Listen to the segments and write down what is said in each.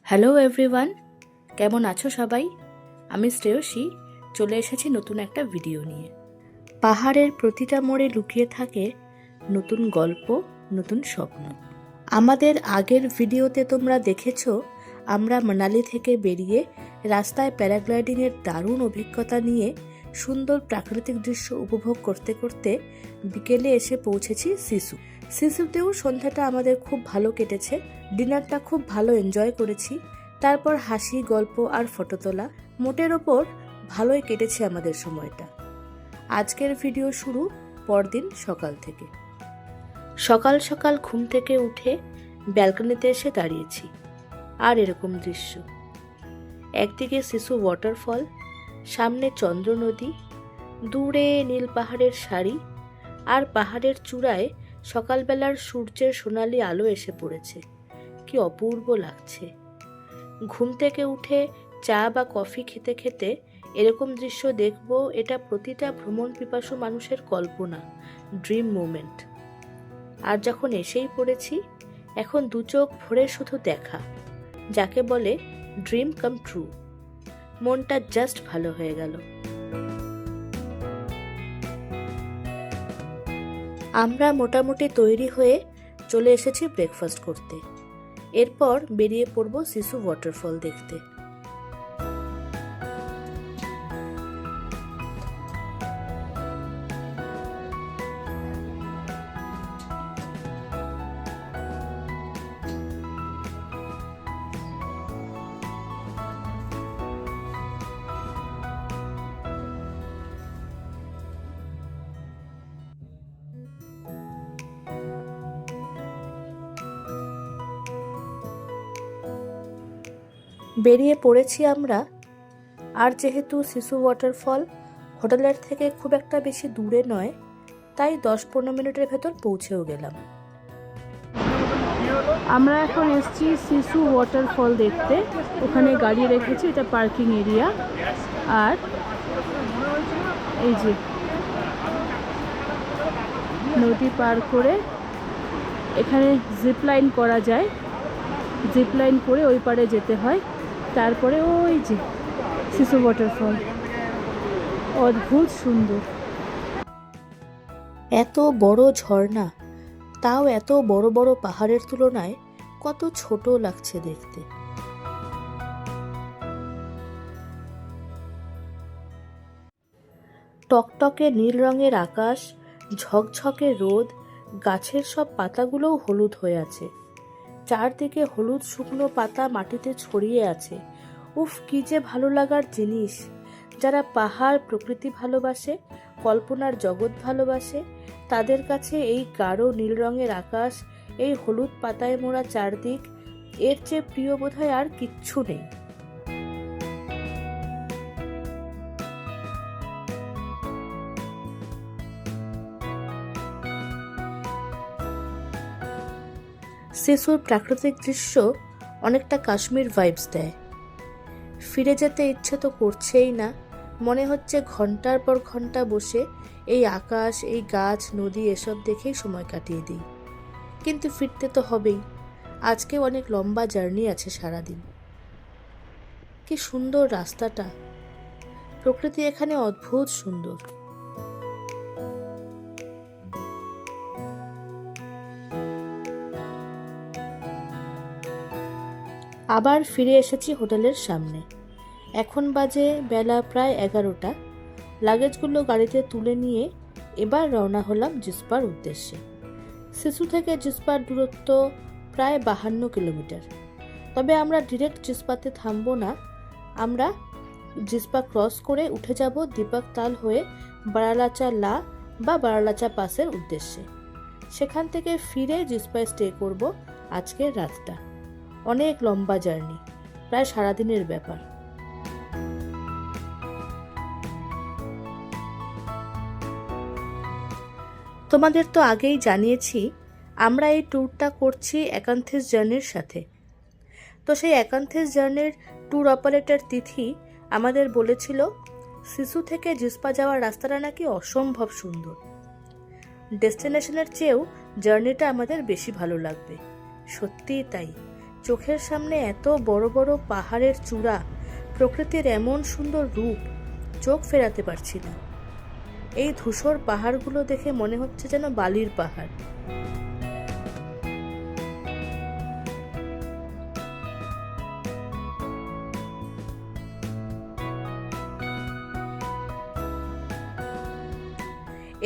Hello everyone, কেমন আছো সবাই? আমি শ্রেয়সী চলে এসেছি নতুন একটা ভিডিও নিয়ে। পাহাড়ের প্রতিটা মোড়ে লুকিয়ে থাকে নতুন গল্প, নতুন স্বপ্ন। আমাদের আগের ভিডিওতে তোমরা দেখেছো আমরা মানালি থেকে বেরিয়ে রাস্তায় প্যারাগ্লাইডিংয়ের দারুণ অভিজ্ঞতা নিয়ে সুন্দর প্রাকৃতিক দৃশ্য উপভোগ করতে করতে বিকেলে এসে পৌঁছেছি সিসু। সিসুতেও সন্ধ্যাটা আমাদের খুব ভালো কেটেছে। ডিনারটা খুব ভালো এনজয় করেছি। তারপর হাসি, গল্প আর ফটো তোলা, মোটের ওপর ভালোই কেটেছে আমাদের সময়টা। আজকের ভিডিও শুরু পরদিন সকাল থেকে। সকাল সকাল ঘুম থেকে উঠে ব্যালকনিতে এসে দাঁড়িয়েছি, আর এরকম দৃশ্য। একদিকে সিসু ওয়াটারফল, সামনে চন্দ্র নদী, দূরে নীল পাহাড়ের সারি, আর পাহাড়ের চূড়ায় সকালবেলার সূর্যের সোনালি আলো এসে পড়েছে। কি অপূর্ব লাগছে। ঘুম থেকে উঠে চা বা কফি খেতে খেতে এরকম দৃশ্য দেখব, এটা প্রতিটা ভ্রমণ পিপাসু মানুষের কল্পনা, ড্রিম মোমেন্ট। আর যখন এসেই পড়েছি, এখন দু চোখ ভরে শুধু দেখা, যাকে বলে ড্রিম কাম ট্রু। মনটা জাস্ট ভালো হয়ে গেল। আমরা মোটামুটি তৈরি হয়ে চলে এসেছি ব্রেকফাস্ট করতে। এরপর বেরিয়ে পড়ব সিসু ওয়াটারফল দেখতে। বেরিয়ে পড়েছি আমরা। আর যেহেতু সিসু ওয়াটারফল হোটেলের থেকে খুব একটা বেশি দূরে নয়, তাই 10-15 মিনিটের ভেতর পৌঁছেও গেলাম। আমরা এখন এসেছি সিসু ওয়াটারফল দেখতে। ওখানে গাড়ি রেখেছি, এটা পার্কিং এরিয়া। আর এই যে নদী পার করে এখানে জিপ লাইন করা যায়। জিপ লাইন করে ওই পারে যেতে হয়। তারপরে ওই যে সিসু ওয়াটারফল, অদ্ভুত সুন্দর। এত বড় ঝর্ণা, তাও এত বড় বড় পাহাড়ের তুলনায় কত ছোট লাগছে দেখতে। টকটকে নীল রঙের আকাশ, ঝকঝকে রোদ, গাছের সব পাতাগুলোও হলুদ হয়ে আছে। চারদিকে হলুদ শুকনো পাতা মাটিতে ছড়িয়ে আছে। উফ, কি যে ভালো লাগার জিনিস। যারা পাহাড় প্রকৃতি ভালোবাসে, কল্পনার জগৎ ভালোবাসে, তাদের কাছে এই গাঢ় নীল রঙের আকাশ, এই হলুদ পাতায় মোড়া চারদিক, এর চেয়ে প্রিয় বোধহয় আর কিচ্ছু নেই। সিসুর প্রাকৃতিক দৃশ্য অনেকটা কাশ্মীর ভাইবস দেয়। ফিরে যেতে ইচ্ছে তো করছেই না, মনে হচ্ছে ঘন্টার পর ঘন্টা বসে এই আকাশ, এই গাছ, নদী এসব দেখেই সময় কাটিয়ে দিই। কিন্তু ফিরতে তো হবেই। আজকে অনেক লম্বা জার্নি আছে সারাদিন। কি সুন্দর রাস্তাটা, প্রকৃতি এখানে অদ্ভুত সুন্দর। আবার ফিরে এসেছি হোটেলের সামনে। এখন বাজে বেলা প্রায় 11টা। লাগেজগুলো গাড়িতে তুলে নিয়ে এবার রওনা হলাম জিসপার উদ্দেশ্যে। সিসু থেকে জিসপার দূরত্ব প্রায় 52 কিলোমিটার। তবে আমরা ডিরেক্ট জিসপাতে থামবো না। আমরা জিসপা ক্রস করে উঠে যাব দীপক তাল হয়ে বারালাচা লা বা বারালাচা পাসের উদ্দেশ্যে। সেখান থেকে ফিরে জিসপায় স্টে করব আজকের রাতটা। অনেক লম্বা জার্নি, প্রায় সারাদিনের ব্যাপার। তোমাদের তো আগেই জানিয়েছি আমরা এই ট্যুরটা করছি একান্থিস জার্নির সাথে। তো সেই একান্থিস জার্নির ট্যুর অপারেটর তিথি আমাদের বলেছিল সিসু থেকে জিসপা যাওয়ার রাস্তাটা নাকি অসম্ভব সুন্দর। ডেস্টিনেশনের চেয়েও জার্নিটা আমাদের বেশি ভালো লাগবে। সত্যিই তাই। চোখের সামনে এত বড় বড় পাহাড়ের চূড়া, প্রকৃতির এমন সুন্দর রূপ, চোখ ফেরাতে পারছি না। এই ধূসর পাহাড়গুলো দেখে মনে হচ্ছে যেন বালির পাহাড়।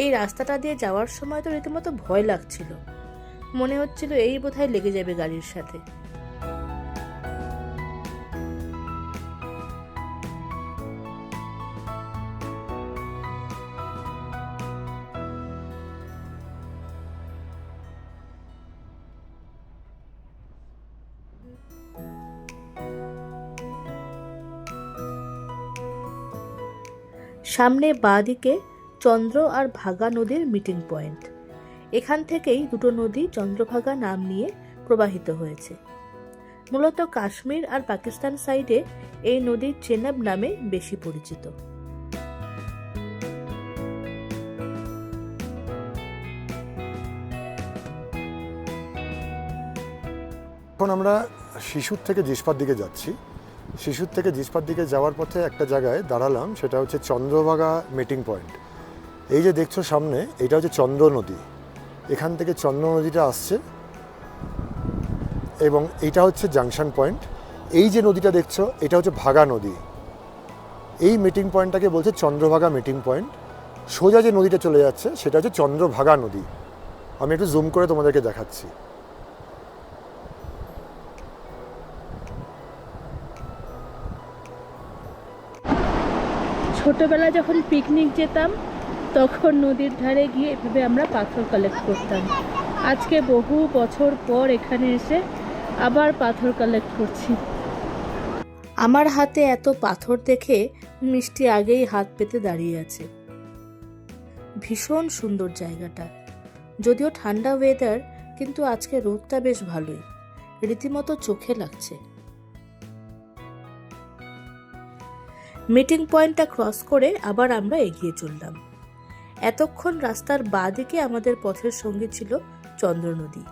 এই রাস্তাটা দিয়ে যাওয়ার সময় তো রীতিমতো ভয় লাগছিল, মনে হচ্ছিল এই বোধহয় লেগে যাবে গাড়ির সাথে। সামনে বাঁ দিকে চন্দ্র আর ভাগা নদীর মিটিং পয়েন্ট। এখান থেকেই দুটো নদী চন্দ্রভাগা নাম নিয়ে প্রবাহিত হয়েছে। মূলত কাশ্মীর আর পাকিস্তান সাইডে এই নদী চেনাব নামে বেশি পরিচিত। এখন আমরা শিশুর থেকে জিসপার দিকে যাচ্ছি। শিশুর থেকে জিসপার দিকে যাওয়ার পথে একটা জায়গায় দাঁড়ালাম, সেটা হচ্ছে চন্দ্রভাগা মিটিং পয়েন্ট। এই যে দেখছো সামনে, এটা হচ্ছে চন্দ্র নদী। এখান থেকে চন্দ্র নদীটা আসছে এবং এটা হচ্ছে জাংশন পয়েন্ট। এই যে নদীটা দেখছো, এটা হচ্ছে ভাগা নদী। এই মিটিং পয়েন্টটাকে বলছে চন্দ্রভাগা মিটিং পয়েন্ট। সোজা যে নদীটা চলে যাচ্ছে সেটা হচ্ছে চন্দ্রভাগা নদী। আমি একটু জুম করে তোমাদেরকে দেখাচ্ছি। ছোটবেলা যখন পিকনিক যেতাম তখন নদীর ধারে গিয়ে এভাবে আমরা পাথর কালেক্ট করতাম। আজকে বহু বছর পর এখানে এসে আবার পাথর কালেক্ট করছি। আমার হাতে এত পাথর দেখে মিষ্টি আগেই হাত পেতে দাঁড়িয়ে আছে। ভীষণ সুন্দর জায়গাটা, যদিও ঠান্ডা ওয়েদার, কিন্তু আজকে রোদটা বেশ ভালোই, রীতিমতো চোখে লাগছে। মিটিং পয়েন্টটা ক্রস করে আবার আমরা এগিয়ে চললাম। এতক্ষণ রাস্তার বাঁ দিকে আমাদের পথের সঙ্গী ছিল চন্দ্র নদী।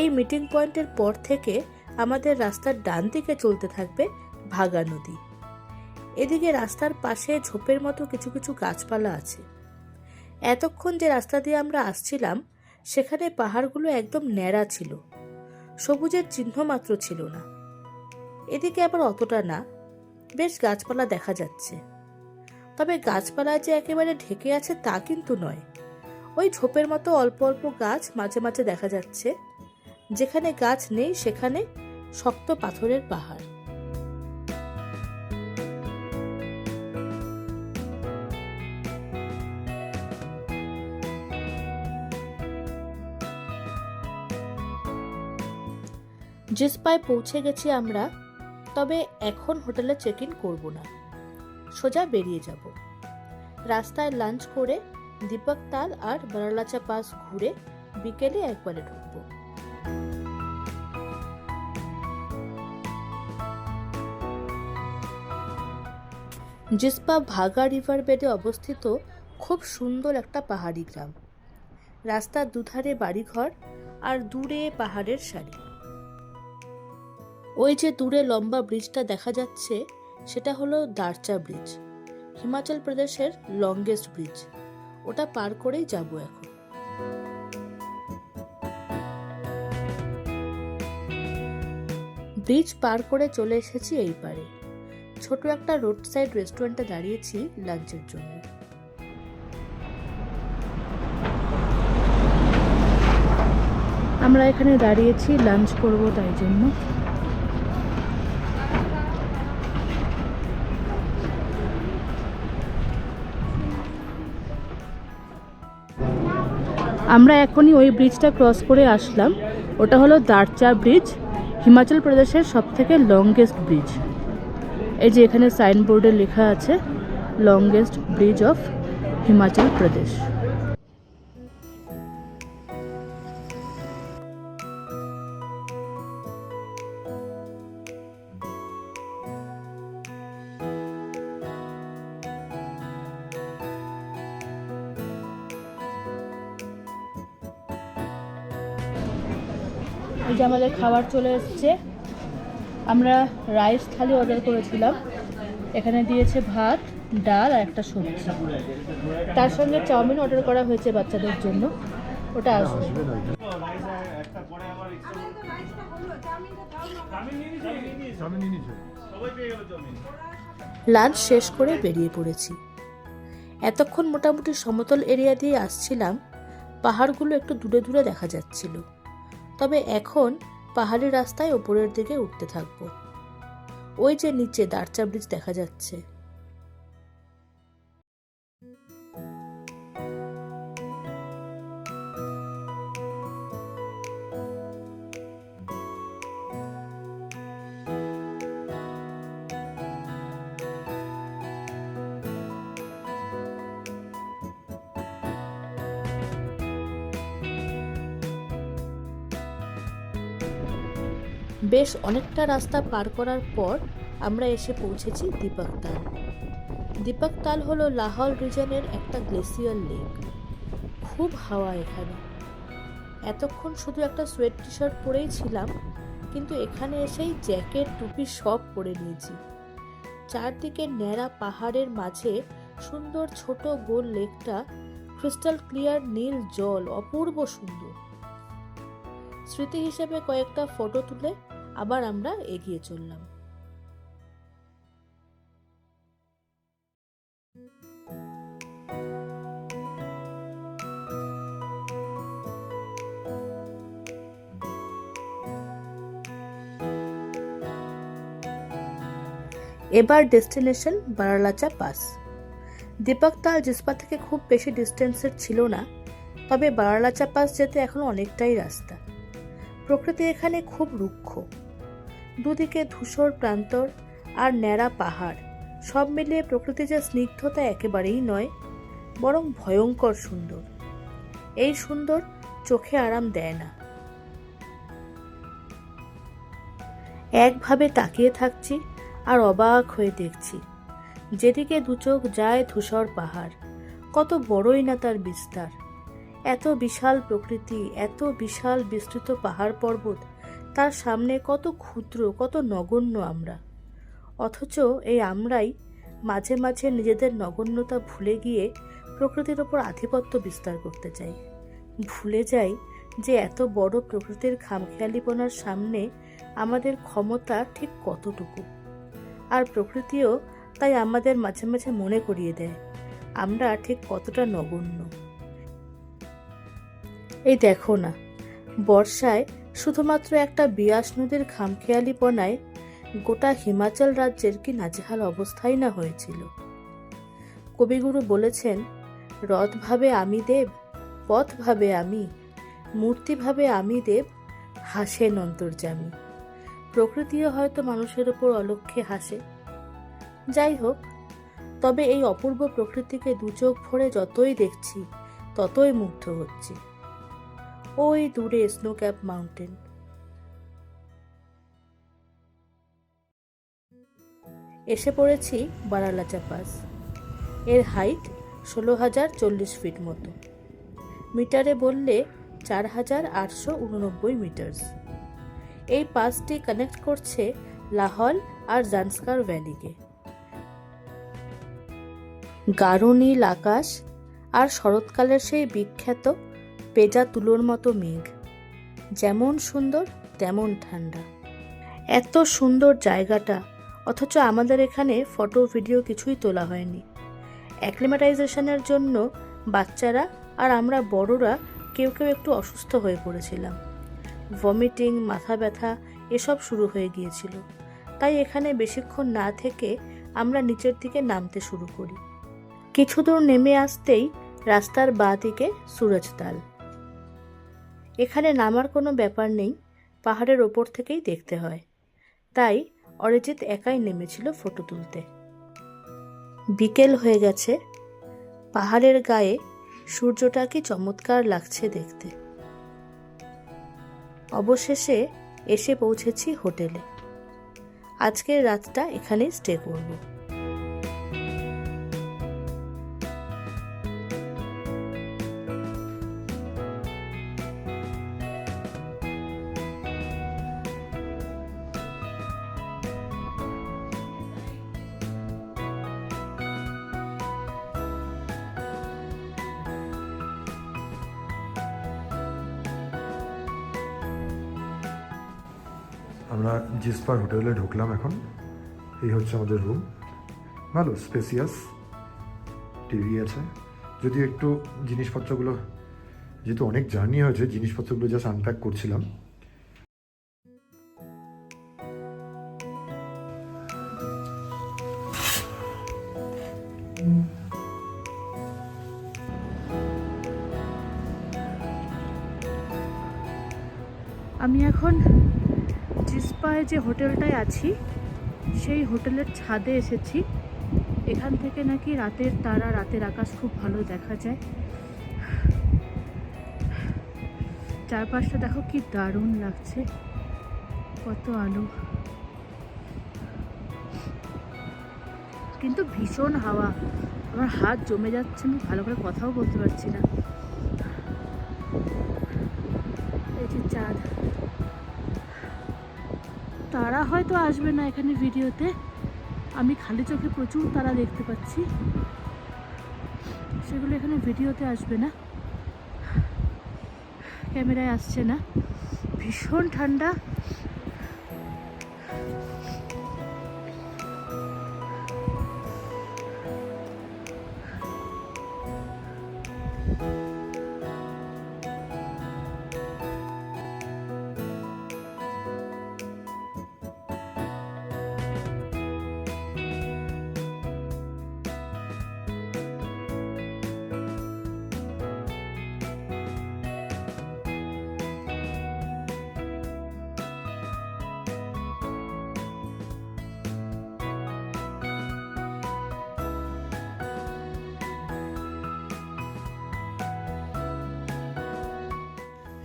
এই মিটিং পয়েন্টের পর থেকে আমাদের রাস্তার ডান দিকে চলতে থাকবে ভাগা নদী। এদিকে রাস্তার পাশে ঝোপের মতো কিছু কিছু গাছপালা আছে। এতক্ষণ যে রাস্তা দিয়ে আমরা আসছিলাম সেখানে পাহাড়গুলো একদম ন্যাড়া ছিল, সবুজের চিহ্ন মাত্র ছিল না। এদিকে আবার অতটা না, বেশ গাছপালা দেখা যাচ্ছে। তবে গাছপালা যে একেবারে ঢেকে আছে তা কিন্তু নয়। ওই ঝোপের মতো অল্প অল্প গাছ মাঝে মাঝে দেখা যাচ্ছে। যেখানে গাছ নেই সেখানে শক্ত পাথরের পাহাড়। জিসপায় পৌঁছে গেছি আমরা, তবে এখন হোটেলে চেক ইন করবো না, সোজা বেরিয়ে যাব। রাস্তায় লাঞ্চ করে দীপক তাল আর বারালাচা পাস ঘুরে বিকেলে একবারে ঢুকবো। জিসপা ভাগা রিভার বেডে অবস্থিত খুব সুন্দর একটা পাহাড়ি গ্রাম। রাস্তার দুধারে বাড়িঘর আর দূরে পাহাড়ের সারি। ওই যে দূরে লম্বা ব্রিজটা দেখা যাচ্ছে সেটা হলো দারচা ব্রিজ, হিমাচল প্রদেশের লংগেস্ট ব্রিজ। ওটা পার করেই যাব এখন। ব্রিজ পার করে চলে এসেছি এই পারে। ছোট একটা রোড সাইড রেস্টুরেন্টে দাঁড়িয়েছি লাঞ্চের জন্য। আমরা এখানে দাঁড়িয়েছি লাঞ্চ করব, তাই জন্য। আমরা এখনই ওই ব্রিজটা ক্রস করে আসলাম। ওটা হলো দারচা ব্রিজ, হিমাচল প্রদেশের সবথেকে লংগেস্ট ব্রিজ। এই যে এখানে সাইনবোর্ডে লেখা আছে longest bridge of Himachal Pradesh. এই যে আমাদের খাবার চলে এসছে, আমরা রাইস থালি অর্ডার করেছিলাম। এখানে দিয়েছে ভাত, ডাল আর একটা সবজি। তার সঙ্গে চাউমিন অর্ডার করা হয়েছে বাচ্চাদের জন্য, ওটা আসবে। লাঞ্চ শেষ করে বেরিয়ে পড়েছি। এতক্ষণ মোটামুটি সমতল এরিয়া দিয়ে আসছিলাম, পাহাড়গুলো একটু দূরে দূরে দেখা যাচ্ছিল। তবে এখন পাহাড়ি রাস্তায় ওপরের দিকে উঠতে থাকবো। ওই যে নিচে দারচা ব্রিজ দেখা যাচ্ছে। বেশ অনেকটা রাস্তা পার করার পর আমরা এসে পৌঁছেছি দীপকতাল। দীপকতাল হলো লাহোর রিজনের একটা গ্লেসিয়ার লেক। খুব হাওয়া এখানে। এতক্ষণ শুধু একটা সোয়েট টি শার্ট পরেই ছিলাম, কিন্তু এখানে এসেই জ্যাকেট টুপি সব পরে নিয়েছি। চারদিকে ন্যাড়া পাহাড়ের মাঝে সুন্দর ছোট গোল লেকটা, ক্রিস্টাল ক্লিয়ার নীল জল, অপূর্ব সুন্দর। স্মৃতি হিসেবে কয়েকটা ফটো তুলে আবার আমরা এগিয়ে চললাম। এবার ডেস্টিনেশন বারালাচা পাস। দীপকতাল জিসপা থেকে খুব বেশি ডিস্টেন্সের ছিল না, তবে বারালাচা পাস যেতে এখন অনেকটাই রাস্তা। প্রকৃতি এখানে খুব রুক্ষ, দুদিকে ধূসর প্রান্তর আর ন্যাড়া পাহাড়, সব মিলিয়ে প্রকৃতি যে স্নিগ্ধতা একেবারেই নয়, বরং ভয়ঙ্কর সুন্দর। এই সুন্দর চোখে আরাম দেয় না। একভাবে তাকিয়ে থাকছি আর অবাক হয়ে দেখছি, যেদিকে দু চোখ যায় ধূসর পাহাড়, কত বড়ই না তার বিস্তার। এত বিশাল প্রকৃতি, এত বিশাল বিস্তৃত পাহাড় পর্বত, তার সামনে কত ক্ষুদ্র, কত নগণ্য আমরা। অথচ এই আমরাই মাঝে মাঝে নিজেদের নগণ্যতা ভুলে গিয়ে প্রকৃতির ওপর আধিপত্য বিস্তার করতে চাই। ভুলে যাই যে এত বড় প্রকৃতির খামখেয়ালিপনার সামনে আমাদের ক্ষমতা ঠিক কতটুকু। আর প্রকৃতিও তাই আমাদের মাঝে মাঝে মনে করিয়ে দেয় আমরা ঠিক কতটা নগণ্য। এই দেখো না, বর্ষায় শুধুমাত্র একটা বিয়াস নদীর খামখেয়ালিপনায় গোটা হিমাচল রাজ্যের কি নাজেহাল অবস্থাই না হয়েছিল। কবিগুরু বলেছেন, রথ ভাবে আমি দেব, পথ ভাবে আমি, মূর্তি ভাবে আমি দেব, হাসেন অন্তর্যামী। প্রকৃতিও হয়তো মানুষের ওপর অলক্ষ্যে হাসে। যাই হোক, তবে এই অপূর্ব প্রকৃতিকে দু চোখ ভরে যতই দেখছি ততই মুগ্ধ হচ্ছি। ওই দূরে স্নো ক্যাপ মাউন্টেন। এসে পড়েছি বারালাচা পাস। এর হাইট 16,040 ফিট মতো, মিটারে বললে 4,889 মিটার। এই পাসটি কানেক্ট করছে লাহল আর জান্সকার ভ্যালিকে। গাঢ় নীল আকাশ আর শরৎকালের সেই বিখ্যাত পেজা তুলোর মতো মেঘ, যেমন সুন্দর তেমন ঠান্ডা। এত সুন্দর জায়গাটা, অথচ আমাদের এখানে ফটো ভিডিও কিছুই তোলা হয়নি। অ্যাক্লিমেটাইজেশনের জন্য বাচ্চারা আর আমরা বড়রা কেউ কেউ একটু অসুস্থ হয়ে পড়েছিলাম। ভমিটিং, মাথা ব্যথা এসব শুরু হয়ে গিয়েছিল। তাই এখানে বেশিক্ষণ না থেকে আমরা নিচের দিকে নামতে শুরু করি। কিছু দূর নেমে আসতেই রাস্তার বাঁ দিকে সুরজতাল। এখানে নামার কোনো ব্যাপার নেই, পাহাড়ের ওপর থেকেই দেখতে হয়। তাই অরিজিৎ একাই নেমেছিল ফটো তুলতে। বিকেল হয়ে গেছে, পাহাড়ের গায়ে সূর্যটা কি চমৎকার লাগছে দেখতে। অবশেষে এসে পৌঁছেছি হোটেলে। আজকের রাতটা এখানেই স্টে করব। আমরা জিসপার হোটেলে ঢুকলাম এখন। এই হচ্ছে আমাদের রুম, ভালো স্পেসিয়াস, টিভি আছে। যদিও একটু জিনিসপত্রগুলো, যেহেতু অনেক জার্নি হয়েছে, জিনিসপত্রগুলো জাস্ট আনপ্যাক করছিলাম। আমি এখন জিসপায় যে হোটেলটায় আছি সেই হোটেলের ছাদে এসেছি। এখান থেকে নাকি রাতের তারা, রাতের আকাশ খুব ভালো দেখা যায়। চারপাশটা দেখো কি দারুণ লাগছে, কত আলো, কিন্তু ভীষণ হাওয়া। আমার হাত জমে যাচ্ছে, আমি ভালো করে কথাও বলতে পারছি না। এই যে চাঁদ, তারা হয়তো আসবে না এখানে ভিডিওতে, আমি খালি চোখে প্রচুর তারা দেখতে পাচ্ছি, সেগুলো এখানে ভিডিওতে আসবে না, ক্যামেরায় আসছে না। ভীষণ ঠান্ডা,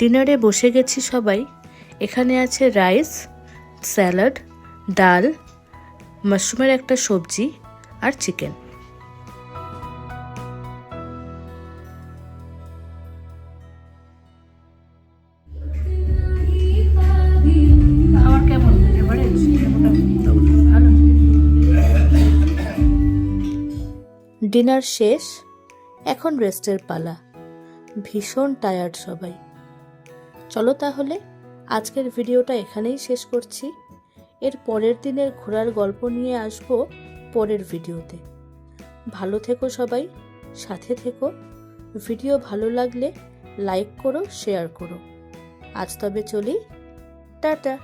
ডিনারে বসে গেছি সবাই। এখানে আছে রাইস, স্যালাড, ডাল, মাশরুমের একটা সবজি আর চিকেন। খাবার কেমন? এভারেজ? ভালো। ডিনার শেষ, এখন রেস্টের পালা। ভীষণ টায়ার্ড সবাই। চলো তাহলে আজকের ভিডিওটা এখানেই শেষ করছি। এর পরের দিনের ঘোরার গল্প নিয়ে আসবো পরের ভিডিওতে। ভালো থেকো সবাই, সাথে থেকো। ভিডিও ভালো লাগলে লাইক করো, শেয়ার করো। আজ তবে চলি, টাটা।